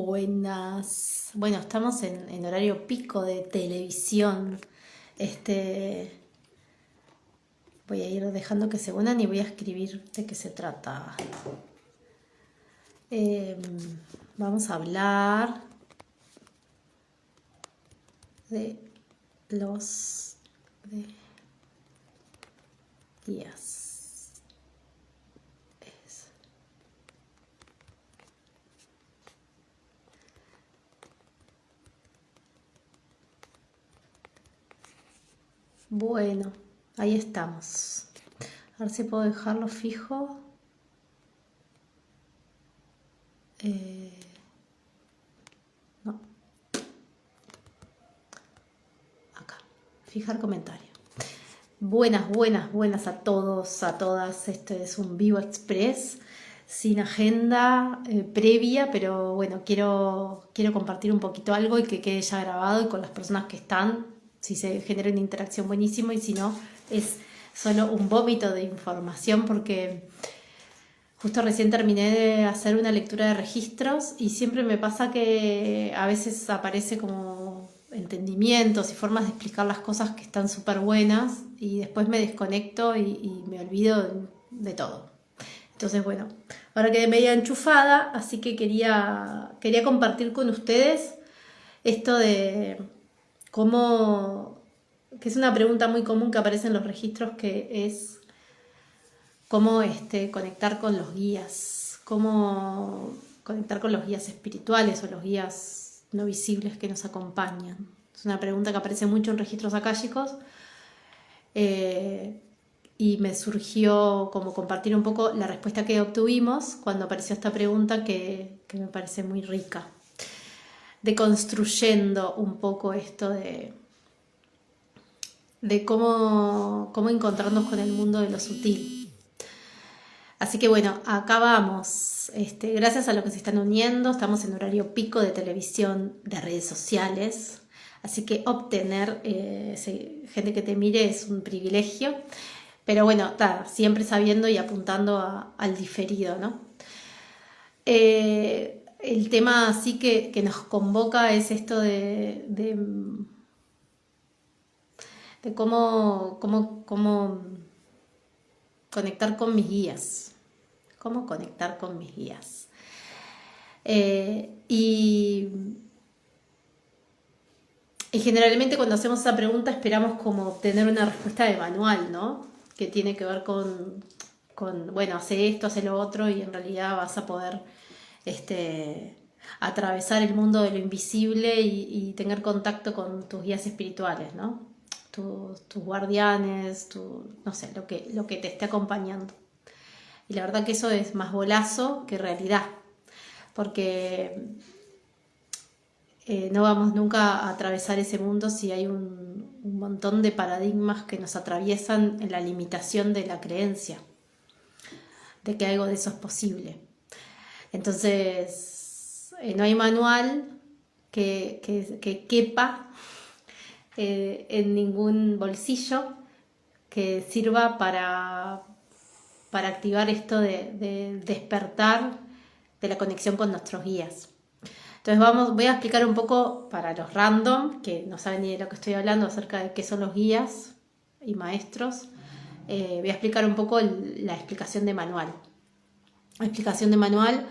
Buenas. Bueno, estamos en horario pico de televisión. Voy a ir dejando que se unan y voy a escribir de qué se trata. Eh, Vamos a hablar de los días. Bueno, ahí estamos. A ver si puedo dejarlo fijo. No, acá. Fijar comentario. Buenas a todos, a todas. Este es un Vivo Express sin agenda previa, pero bueno, quiero compartir un poquito algo y que quede ya grabado y con las personas que están, si se genera una interacción buenísimo y si no, es solo un vómito de información porque justo recién terminé de hacer una lectura de registros y siempre me pasa que a veces aparece como entendimientos y formas de explicar las cosas que están súper buenas y después me desconecto y me olvido de todo. Entonces, bueno, ahora quedé media enchufada, así que quería compartir con ustedes esto de cómo, que es una pregunta muy común que aparece en los registros, que es cómo conectar con los guías, cómo conectar con los guías espirituales o los guías no visibles que nos acompañan. Es una pregunta que aparece mucho en registros akáshicos y me surgió como compartir un poco la respuesta que obtuvimos cuando apareció esta pregunta que me parece muy rica, deconstruyendo un poco esto de cómo encontrarnos con el mundo de lo sutil. Así que bueno, acá vamos. Gracias a lo que se están uniendo, estamos en horario pico de televisión, de redes sociales. Así que obtener gente que te mire es un privilegio. Pero bueno, siempre sabiendo y apuntando al diferido, ¿no? El tema así que nos convoca es esto de cómo conectar con mis guías. Cómo conectar con mis guías. Y generalmente cuando hacemos esa pregunta esperamos como obtener una respuesta de manual, ¿no? Que tiene que ver con bueno, hace esto, hace lo otro y en realidad vas a poder atravesar el mundo de lo invisible y tener contacto con tus guías espirituales, ¿no? Tus guardianes, no sé, lo que te esté acompañando. Y la verdad que eso es más bolazo que realidad, porque no vamos nunca a atravesar ese mundo si hay un montón de paradigmas que nos atraviesan en la limitación de la creencia, de que algo de eso es posible. Entonces, no hay manual que quepa en ningún bolsillo que sirva para activar esto de despertar de la conexión con nuestros guías. Entonces voy a explicar un poco para los random, que no saben ni de lo que estoy hablando, acerca de qué son los guías y maestros. Voy a explicar un poco la explicación de manual. La explicación de manual,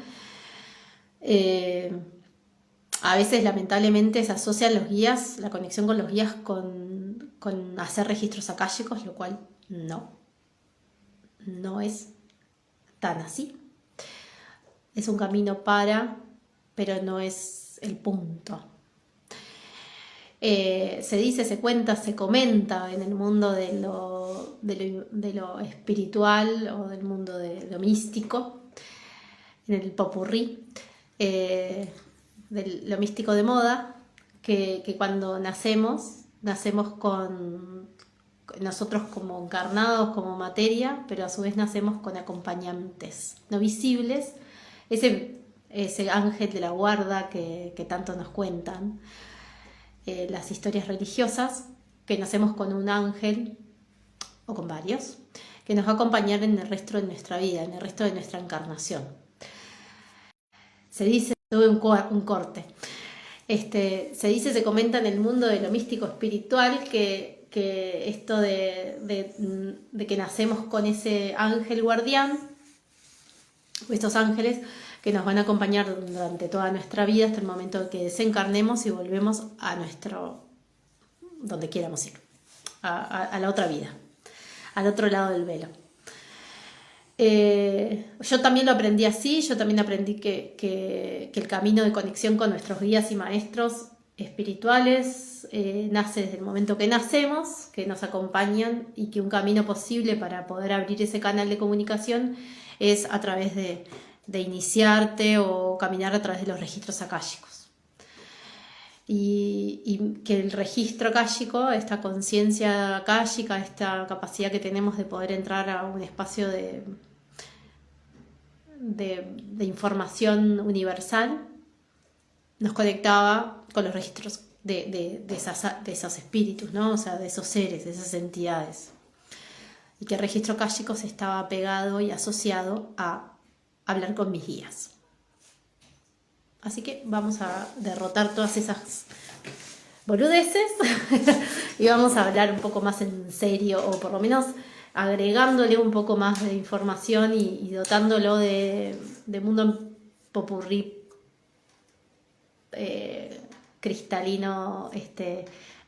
a veces lamentablemente se asocian los guías, la conexión con los guías con hacer registros akáshicos, lo cual no es tan así. Es un camino pero no es el punto. Se dice, se cuenta, se comenta en el mundo de lo espiritual o del mundo de lo místico, en el popurrí, de lo místico de moda, que cuando nacemos con nosotros como encarnados, como materia, pero a su vez nacemos con acompañantes no visibles, ese ángel de la guarda que tanto nos cuentan las historias religiosas, que nacemos con un ángel o con varios, que nos va a acompañar en el resto de nuestra vida, en el resto de nuestra encarnación. se dice, tuve un corte. Se dice, se comenta en el mundo de lo místico espiritual que esto de que nacemos con ese ángel guardián, estos ángeles que nos van a acompañar durante toda nuestra vida hasta el momento de que desencarnemos y volvemos a donde quieramos ir, a la otra vida, al otro lado del velo. Yo también lo aprendí así, yo también aprendí que el camino de conexión con nuestros guías y maestros espirituales nace desde el momento que nacemos, que nos acompañan, y que un camino posible para poder abrir ese canal de comunicación es a través de iniciarte o caminar a través de los registros akáshicos. Y que el registro akáshico, esta conciencia akáshica, esta capacidad que tenemos de poder entrar a un espacio de información universal, nos conectaba con los registros de esos espíritus, ¿no? O sea, de esos seres, de esas entidades. Y que el registro akáshico se estaba pegado y asociado a hablar con mis guías. Así que vamos a derrotar todas esas boludeces y vamos a hablar un poco más en serio, o por lo menos agregándole un poco más de información y dotándolo de mundo popurrí cristalino,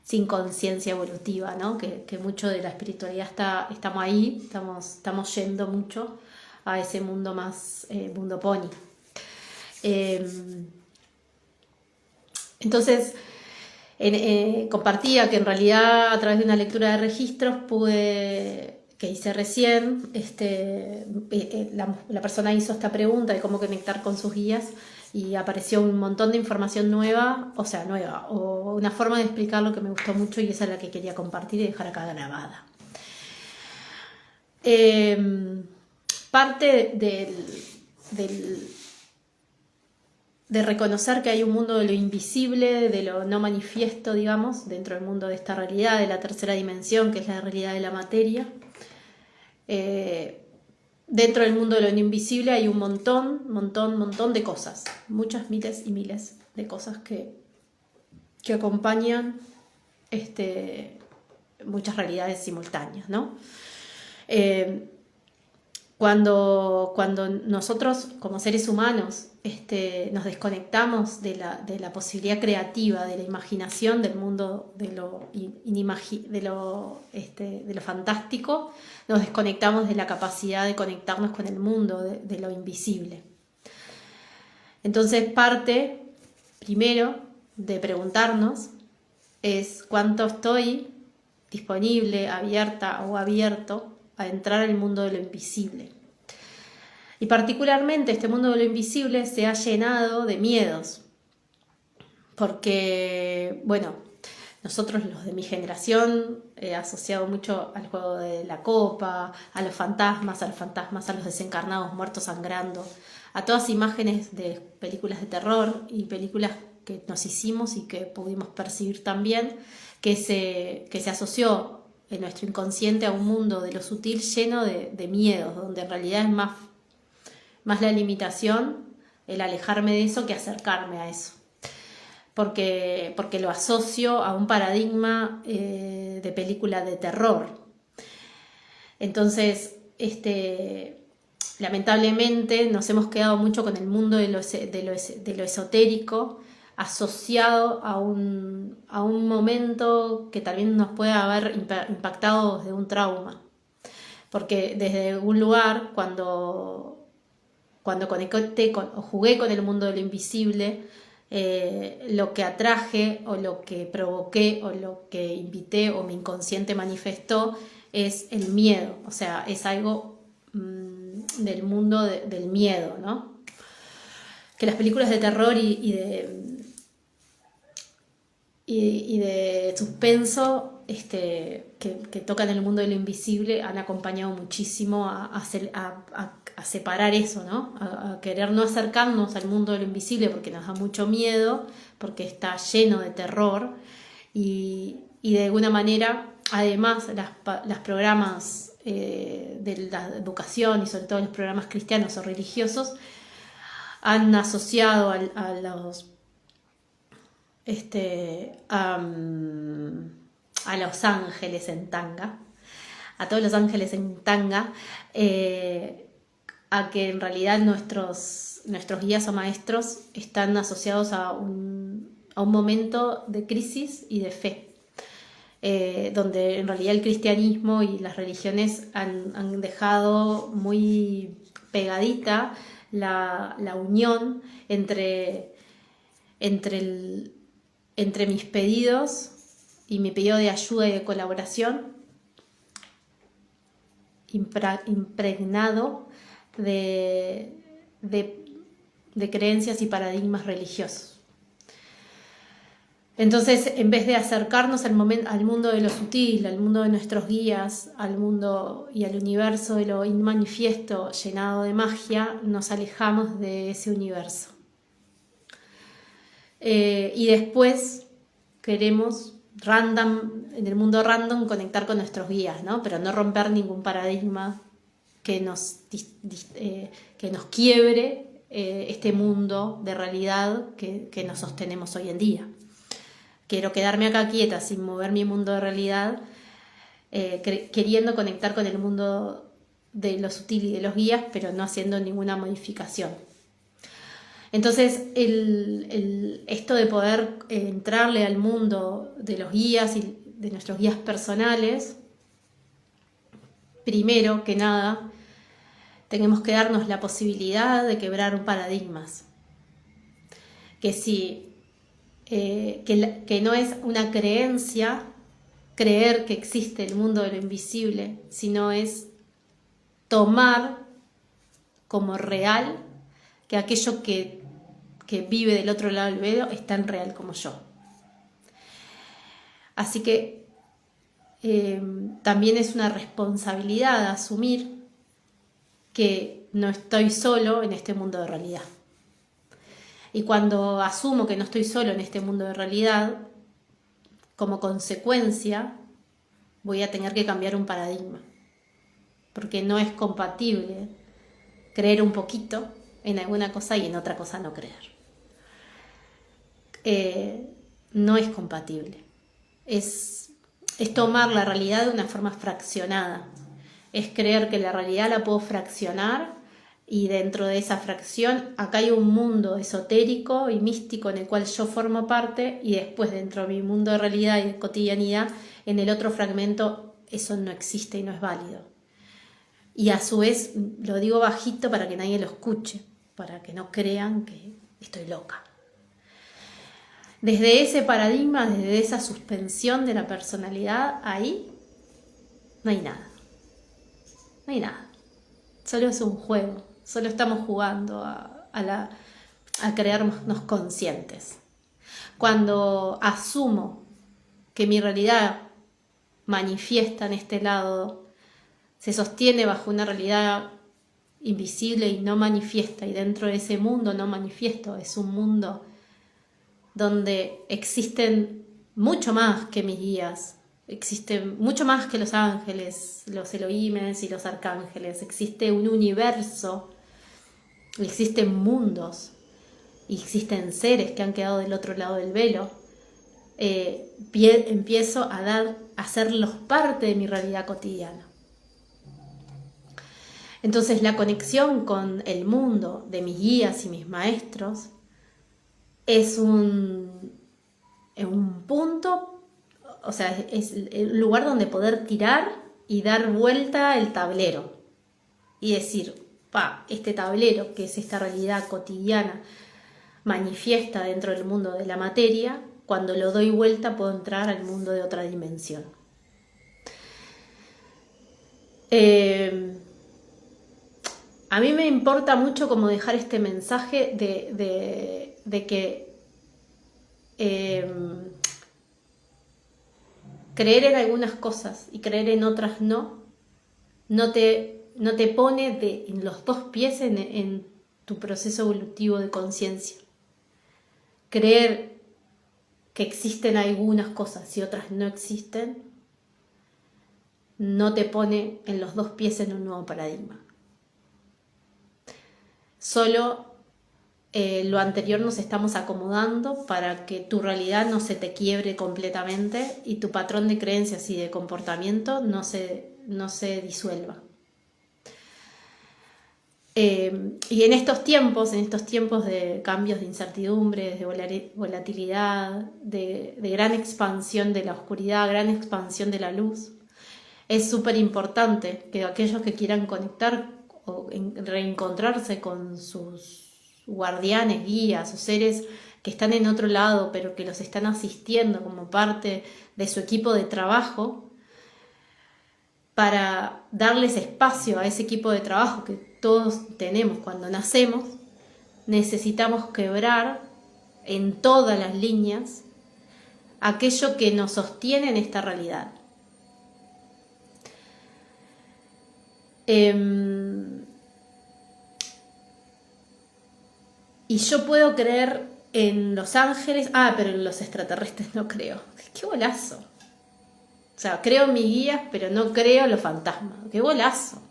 sin conciencia evolutiva, ¿no? Que mucho de la espiritualidad estamos ahí, estamos yendo mucho a ese mundo más, mundo pony. Entonces compartía que en realidad a través de una lectura de registros que hice recién, la persona hizo esta pregunta de cómo conectar con sus guías y apareció un montón de información nueva, o una forma de explicar lo que me gustó mucho, y esa es la que quería compartir y dejar acá grabada. Parte de reconocer que hay un mundo de lo invisible, de lo no manifiesto, digamos, dentro del mundo de esta realidad, de la tercera dimensión, que es la realidad de la materia. Dentro del mundo de lo invisible hay un montón de cosas, muchas miles y miles de cosas que acompañan muchas realidades simultáneas, ¿no? Cuando nosotros como seres humanos nos desconectamos de la posibilidad creativa, de la imaginación del mundo de lo fantástico, nos desconectamos de la capacidad de conectarnos con el mundo de lo invisible. Entonces, parte primero de preguntarnos es cuánto estoy disponible, abierta o abierto a entrar al mundo de lo invisible. Y particularmente este mundo de lo invisible se ha llenado de miedos, porque, bueno, nosotros los de mi generación asociado mucho al juego de la copa, a los fantasmas, a los desencarnados muertos sangrando, a todas imágenes de películas de terror y películas que nos hicimos y que pudimos percibir también, que se asoció en nuestro inconsciente a un mundo de lo sutil lleno de miedos, donde en realidad es más la limitación, el alejarme de eso que acercarme a eso. Porque lo asocio a un paradigma de película de terror. Entonces, lamentablemente nos hemos quedado mucho con el mundo de lo esotérico, asociado a un momento que también nos puede haber impactado desde un trauma. Porque desde un lugar, cuando conecté o jugué con el mundo de lo invisible, lo que atraje o lo que provoqué o lo que invité o mi inconsciente manifestó es el miedo. O sea, es algo del mundo del miedo, ¿no? Que las películas de terror y de suspenso que tocan el mundo de lo invisible han acompañado muchísimo a separar eso, ¿no? A querer no acercarnos al mundo de lo invisible porque nos da mucho miedo, porque está lleno de terror y de alguna manera, además, los programas de la educación y sobre todo los programas cristianos o religiosos han asociado a los a los ángeles en tanga, a todos los ángeles en tanga, a que en realidad nuestros guías o maestros están asociados a un momento de crisis y de fe, donde en realidad el cristianismo y las religiones han dejado muy pegadita la unión entre mis pedidos y mi pedido de ayuda y de colaboración, impregnado de creencias y paradigmas religiosos. Entonces, en vez de acercarnos al mundo de lo sutil, al mundo de nuestros guías, al mundo y al universo de lo inmanifiesto llenado de magia, nos alejamos de ese universo. Y después queremos en el mundo random conectar con nuestros guías, ¿no? Pero no romper ningún paradigma que nos quiebre este mundo de realidad que nos sostenemos hoy en día. Quiero quedarme acá quieta sin mover mi mundo de realidad, queriendo conectar con el mundo de lo sutil y de los guías, pero no haciendo ninguna modificación. Entonces, esto de poder entrarle al mundo de los guías y de nuestros guías personales, primero que nada, tenemos que darnos la posibilidad de quebrar paradigmas. Que no es una creencia creer que existe el mundo de lo invisible, sino es tomar como real que aquello que vive del otro lado del velo es tan real como yo. Así que también es una responsabilidad asumir que no estoy solo en este mundo de realidad. Y cuando asumo que no estoy solo en este mundo de realidad, como consecuencia voy a tener que cambiar un paradigma, porque no es compatible creer un poquito en alguna cosa y en otra cosa no creer. No es compatible. Es tomar la realidad de una forma fraccionada. Es creer que la realidad la puedo fraccionar y dentro de esa fracción acá hay un mundo esotérico y místico en el cual yo formo parte, y después dentro de mi mundo de realidad y de cotidianidad, en el otro fragmento eso no existe y no es válido. Y a su vez lo digo bajito para que nadie lo escuche, para que no crean que estoy loca. Desde ese paradigma, desde esa suspensión de la personalidad, ahí no hay nada. No hay nada. Solo es un juego. Solo estamos jugando a creernos conscientes. Cuando asumo que mi realidad manifiesta en este lado, se sostiene bajo una realidad invisible y no manifiesta, y dentro de ese mundo no manifiesto es un mundo donde existen mucho más que mis guías, existen mucho más que los ángeles, los Elohimes y los arcángeles, existe un universo, existen mundos y existen seres que han quedado del otro lado del velo. Empiezo a hacerlos parte de mi realidad cotidiana. Entonces la conexión con el mundo de mis guías y mis maestros es un punto, o sea, es el lugar donde poder tirar y dar vuelta el tablero y decir, este tablero, que es esta realidad cotidiana, manifiesta dentro del mundo de la materia, cuando lo doy vuelta puedo entrar al mundo de otra dimensión. A mí me importa mucho como dejar este mensaje de que creer en algunas cosas y creer en otras no te pone en los dos pies en tu proceso evolutivo de conciencia. Creer que existen algunas cosas y otras no existen no te pone en los dos pies en un nuevo paradigma. Solo lo anterior nos estamos acomodando para que tu realidad no se te quiebre completamente y tu patrón de creencias y de comportamiento no se disuelva. Y en estos tiempos de cambios, de incertidumbres, de volatilidad, de gran expansión de la oscuridad, gran expansión de la luz, es súper importante que aquellos que quieran conectar o reencontrarse con sus guardianes, guías o seres que están en otro lado pero que los están asistiendo como parte de su equipo de trabajo, para darles espacio a ese equipo de trabajo que todos tenemos cuando nacemos, necesitamos quebrar en todas las líneas aquello que nos sostiene en esta realidad. Y yo puedo creer en los ángeles, pero en los extraterrestres no creo. ¡Qué golazo! O sea, creo en mis guías, pero no creo en los fantasmas. ¡Qué golazo!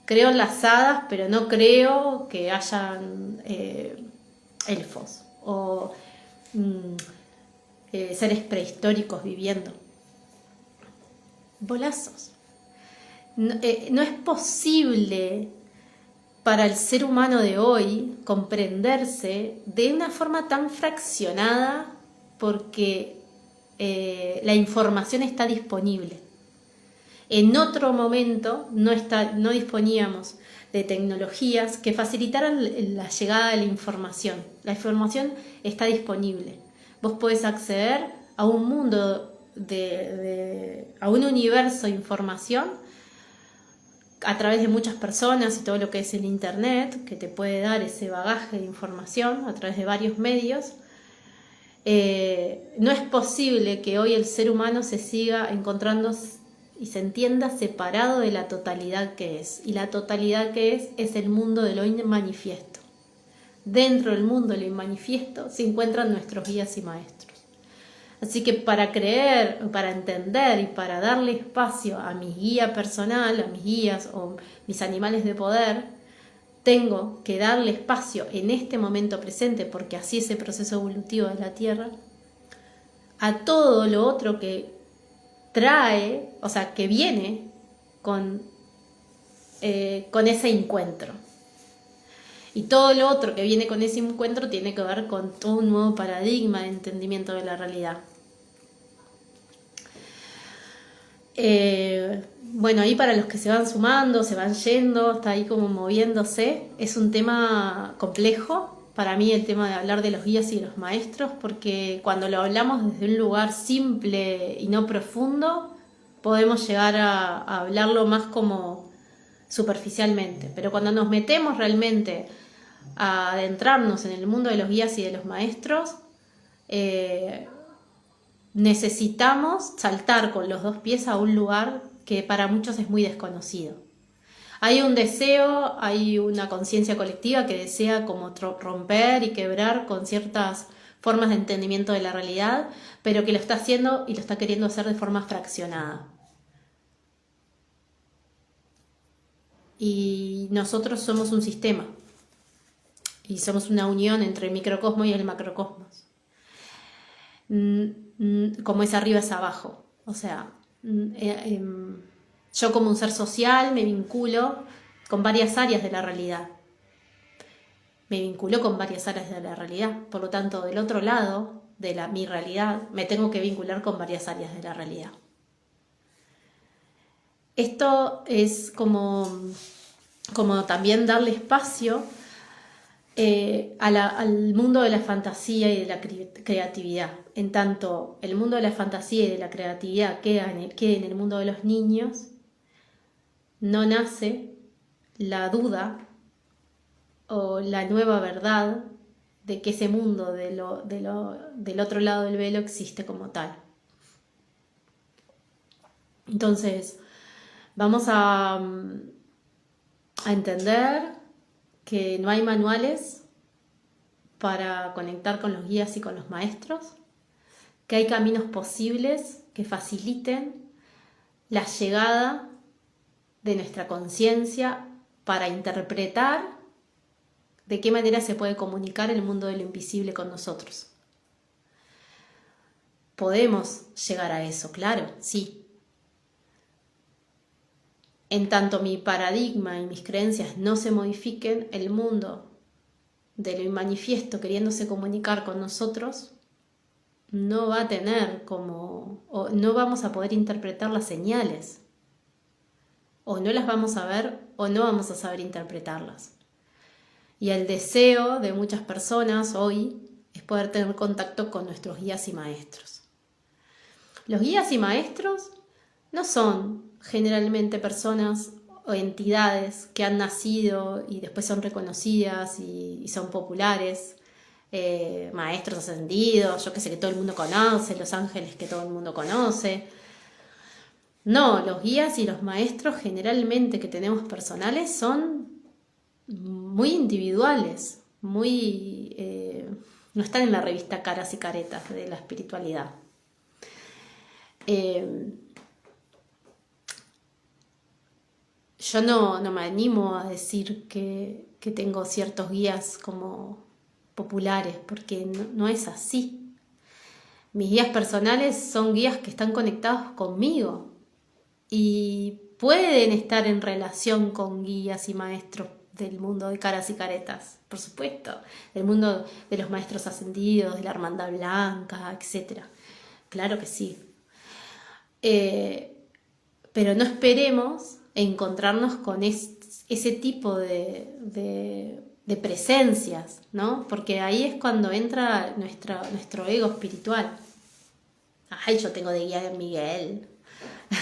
Creo en las hadas, pero no creo que hayan elfos o seres prehistóricos viviendo. Bolazos. No es posible para el ser humano de hoy comprenderse de una forma tan fraccionada porque la información está disponible. En otro momento no disponíamos de tecnologías que facilitaran la llegada de la información. La información está disponible. Vos podés acceder a un mundo, a un universo de información a través de muchas personas y todo lo que es el internet, que te puede dar ese bagaje de información a través de varios medios. No es posible que hoy el ser humano se siga encontrando y se entienda separado de la totalidad que es. Y la totalidad que es el mundo de lo inmanifiesto. Dentro del mundo de lo inmanifiesto se encuentran nuestros guías y maestros. Así que para creer, para entender y para darle espacio a mi guía personal, a mis guías o mis animales de poder, tengo que darle espacio en este momento presente, porque así es el proceso evolutivo de la Tierra, a todo lo otro que trae, o sea, que viene con ese encuentro. Y todo lo otro que viene con ese encuentro tiene que ver con todo un nuevo paradigma de entendimiento de la realidad. Bueno, ahí para los que se van sumando, se van yendo, está ahí como moviéndose, es un tema complejo para mí el tema de hablar de los guías y de los maestros, porque cuando lo hablamos desde un lugar simple y no profundo, podemos llegar a hablarlo más como superficialmente, pero cuando nos metemos realmente a adentrarnos en el mundo de los guías y de los maestros, necesitamos saltar con los dos pies a un lugar que para muchos es muy desconocido. Hay un deseo, hay una conciencia colectiva que desea como romper y quebrar con ciertas formas de entendimiento de la realidad, pero que lo está haciendo y lo está queriendo hacer de forma fraccionada. Y nosotros somos un sistema y somos una unión entre el microcosmos y el macrocosmos. Como es arriba es abajo. O sea, yo como un ser social me vinculo con varias áreas de la realidad. Me vinculo con varias áreas de la realidad. Por lo tanto, del otro lado de mi realidad, me tengo que vincular con varias áreas de la realidad. Esto es como también darle espacio al mundo de la fantasía y de la creatividad. En tanto el mundo de la fantasía y de la creatividad quede en el mundo de los niños, no nace la duda o la nueva verdad de que ese mundo del otro lado del velo existe como tal. Entonces, vamos a entender que no hay manuales para conectar con los guías y con los maestros, que hay caminos posibles que faciliten la llegada de nuestra conciencia para interpretar ¿De qué manera se puede comunicar el mundo de lo invisible con nosotros? Podemos llegar a eso, claro, sí. En tanto mi paradigma y mis creencias no se modifiquen, el mundo de lo inmanifiesto queriéndose comunicar con nosotros no va a tener o no vamos a poder interpretar las señales. O no las vamos a ver o no vamos a saber interpretarlas. Y el deseo de muchas personas hoy es poder tener contacto con nuestros guías y maestros. Los guías y maestros no son generalmente personas o entidades que han nacido y después son reconocidas y son populares, maestros ascendidos, yo que sé, que todo el mundo conoce, los ángeles que todo el mundo conoce. No, los guías y los maestros generalmente que tenemos personales son muy individuales, no están en la revista Caras y Caretas de la espiritualidad. Yo no me animo a decir que tengo ciertos guías como populares, porque no es así. Mis guías personales son guías que están conectados conmigo y pueden estar en relación con guías y maestros del mundo de Caras y Caretas, por supuesto, del mundo de los maestros ascendidos, de la hermandad blanca, etc. Claro que sí. Pero no esperemos encontrarnos con ese tipo de presencias, ¿no? Porque ahí es cuando entra nuestro ego espiritual. Ay, yo tengo de guía a Miguel,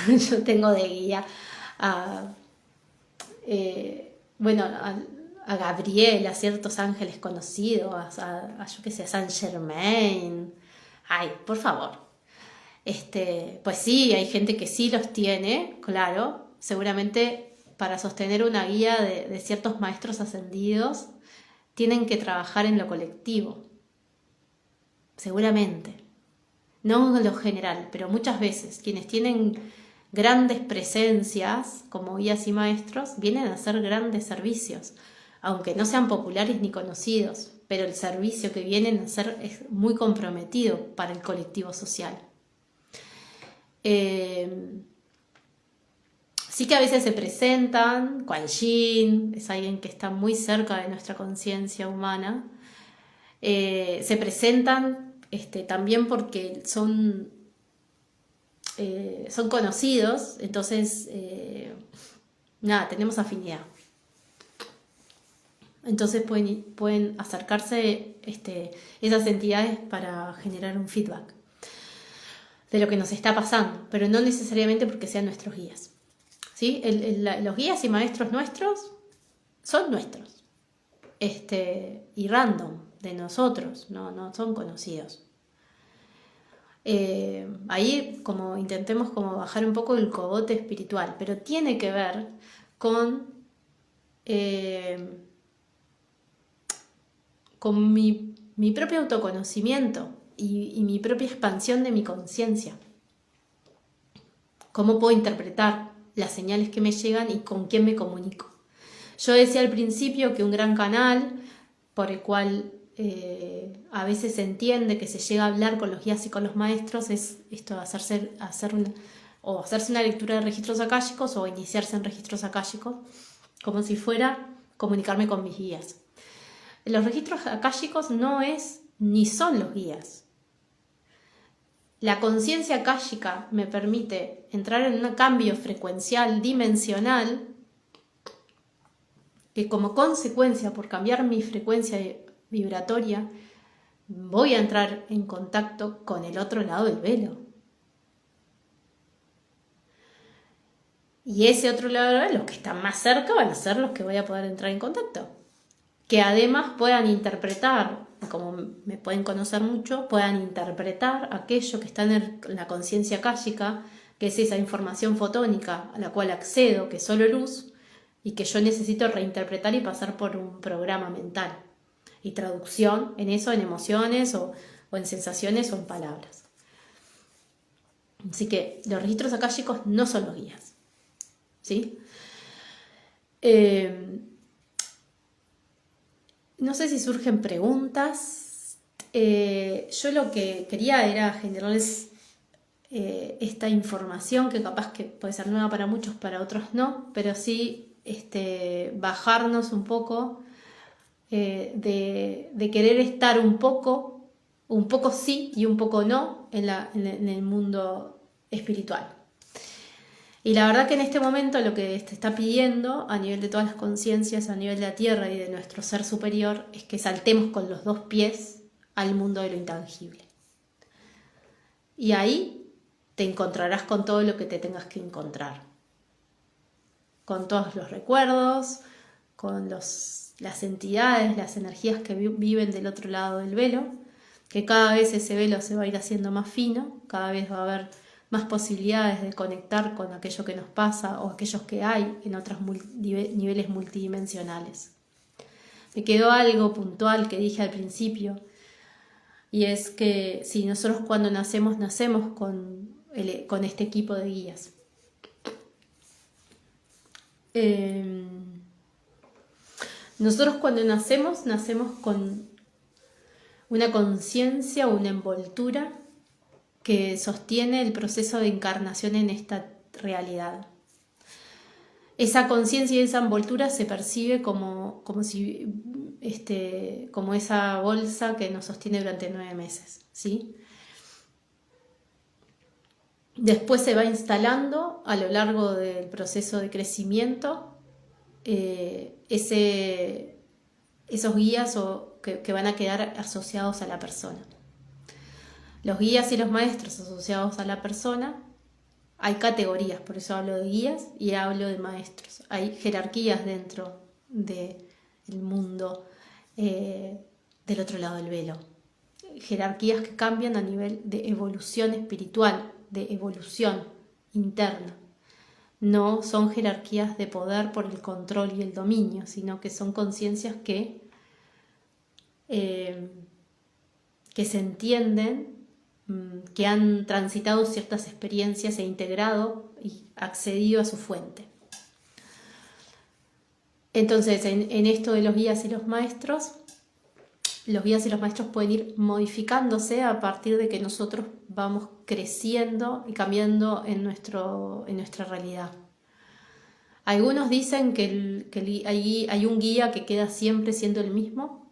yo tengo de guía a Gabriel, a ciertos ángeles conocidos, yo qué sé, a Saint Germain. Ay, por favor. Pues sí, hay gente que sí los tiene, claro, seguramente para sostener una guía de ciertos maestros ascendidos tienen que trabajar en lo colectivo, seguramente, no en lo general, pero muchas veces quienes tienen grandes presencias como guías y maestros vienen a hacer grandes servicios, aunque no sean populares ni conocidos, pero el servicio que vienen a hacer es muy comprometido para el colectivo social. Sí que a veces se presentan, Kuan Yin es alguien que está muy cerca de nuestra conciencia humana, se presentan también porque son conocidos, entonces tenemos afinidad. Entonces pueden acercarse esas entidades para generar un feedback de lo que nos está pasando, pero no necesariamente porque sean nuestros guías. ¿Sí? Los guías y maestros nuestros son nuestros y random, de nosotros, no son conocidos. Ahí como intentemos como bajar un poco el cogote espiritual, pero tiene que ver con mi propio autoconocimiento y mi propia expansión de mi conciencia. ¿Cómo puedo interpretar las señales que me llegan y con quién me comunico? Yo decía al principio que un gran canal por el cual a veces se entiende que se llega a hablar con los guías y con los maestros es esto de hacerse una lectura de registros akáshicos o iniciarse en registros akáshicos, como si fuera comunicarme con mis guías. Los registros akáshicos no es ni son los guías. La conciencia akáshica me permite entrar en un cambio frecuencial, dimensional, que como consecuencia, por cambiar mi frecuencia vibratoria, voy a entrar en contacto con el otro lado del velo. Y ese otro lado del velo, los que están más cerca, van a ser los que voy a poder entrar en contacto. Que además puedan interpretar, como me pueden conocer mucho, puedan interpretar aquello que está en la conciencia akáshica, que es esa información fotónica a la cual accedo, que es solo luz, y que yo necesito reinterpretar y pasar por un programa mental. Y traducción en eso, en emociones o en sensaciones o en palabras. Así que los registros akáshicos no son los guías. ¿Sí? no sé si surgen preguntas. Yo lo que quería era generarles esta información que capaz que puede ser nueva para muchos, para otros no, pero sí bajarnos un poco de querer estar un poco sí y un poco no en el mundo espiritual. Y la verdad que en este momento lo que te está pidiendo a nivel de todas las conciencias, a nivel de la Tierra y de nuestro ser superior, es que saltemos con los 2 pies al mundo de lo intangible. Y ahí te encontrarás con todo lo que te tengas que encontrar. Con todos los recuerdos, con las entidades, las energías que viven del otro lado del velo, que cada vez ese velo se va a ir haciendo más fino, cada vez va a haber más posibilidades de conectar con aquello que nos pasa o aquellos que hay en otros niveles multidimensionales. Me quedó algo puntual que dije al principio, y es que si nosotros cuando nacemos con este equipo de guías. Nosotros cuando nacemos con una conciencia o una envoltura que sostiene el proceso de encarnación en esta realidad. Esa conciencia y esa envoltura se percibe como esa bolsa que nos sostiene durante 9 meses, ¿sí? Después se va instalando a lo largo del proceso de crecimiento esos guías que van a quedar asociados a la persona. Los guías y los maestros asociados a la persona, hay categorías, por eso hablo de guías y hablo de maestros. Hay jerarquías dentro del mundo del otro lado del velo. Jerarquías que cambian a nivel de evolución espiritual, de evolución interna. No son jerarquías de poder por el control y el dominio, sino que son conciencias que se entienden, que han transitado ciertas experiencias e integrado y accedido a su fuente. Entonces, en esto de los guías y los maestros pueden ir modificándose a partir de que nosotros vamos creciendo y cambiando en nuestra realidad. Algunos dicen que hay un guía que queda siempre siendo el mismo.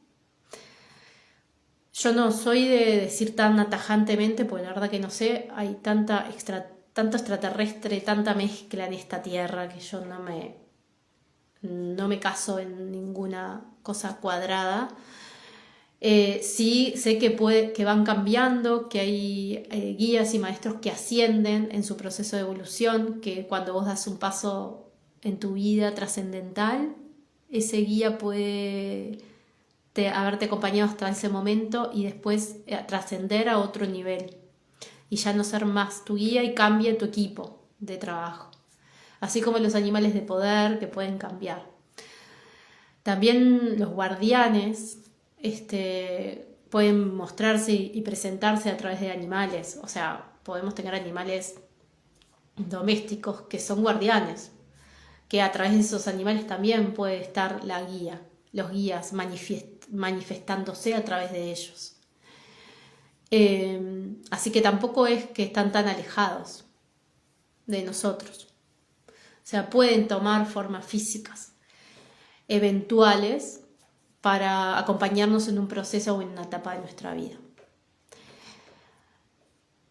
Yo no soy de decir tan atajantemente, porque la verdad que no sé, hay tanto extraterrestre, tanta mezcla en esta tierra que yo no me caso en ninguna cosa cuadrada. Sí sé que van cambiando, que hay guías y maestros que ascienden en su proceso de evolución, que cuando vos das un paso en tu vida trascendental, ese guía puede haberte acompañado hasta ese momento y después trascender a otro nivel y ya no ser más tu guía y cambie tu equipo de trabajo, así como los animales de poder que pueden cambiar. También los guardianes pueden mostrarse y presentarse a través de animales, o sea, podemos tener animales domésticos que son guardianes, que a través de esos animales también puede estar la guía, los guías manifestándose a través de ellos. Así que tampoco es que están tan alejados de nosotros. O sea, pueden tomar formas físicas eventuales para acompañarnos en un proceso o en una etapa de nuestra vida.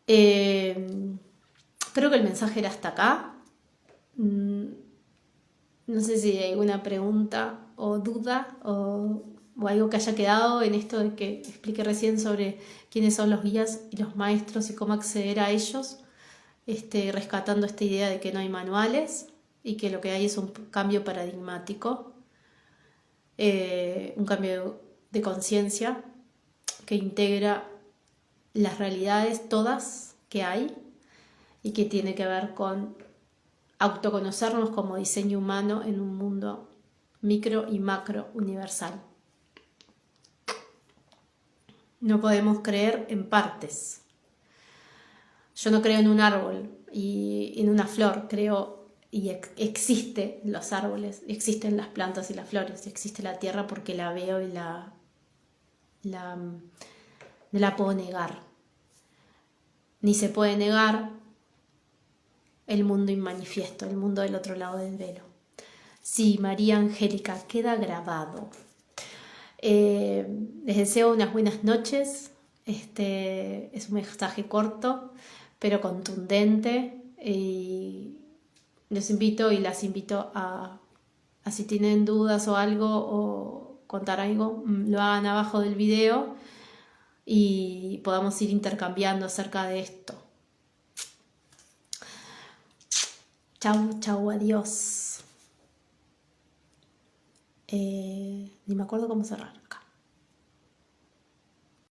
Creo que el mensaje era hasta acá. No sé si hay alguna pregunta o duda o algo que haya quedado en esto de que expliqué recién sobre quiénes son los guías y los maestros y cómo acceder a ellos, rescatando esta idea de que no hay manuales y que lo que hay es un cambio paradigmático, un cambio de conciencia que integra las realidades todas que hay y que tiene que ver con autoconocernos como diseño humano en un mundo micro y macro universal. No podemos creer en partes. Yo no creo en un árbol y en una flor, creo y existe los árboles, existen las plantas y las flores, existe la tierra porque la veo y no la puedo negar. Ni se puede negar el mundo inmanifiesto, el mundo del otro lado del velo. Sí, María Angélica, queda grabado. Les deseo unas buenas noches. Es un mensaje corto, pero contundente. Y los invito y las invito a si tienen dudas o algo o contar algo, lo hagan abajo del video y podamos ir intercambiando acerca de esto. Chau, chau, adiós. Ni me acuerdo cómo cerrar.